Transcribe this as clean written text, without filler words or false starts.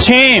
6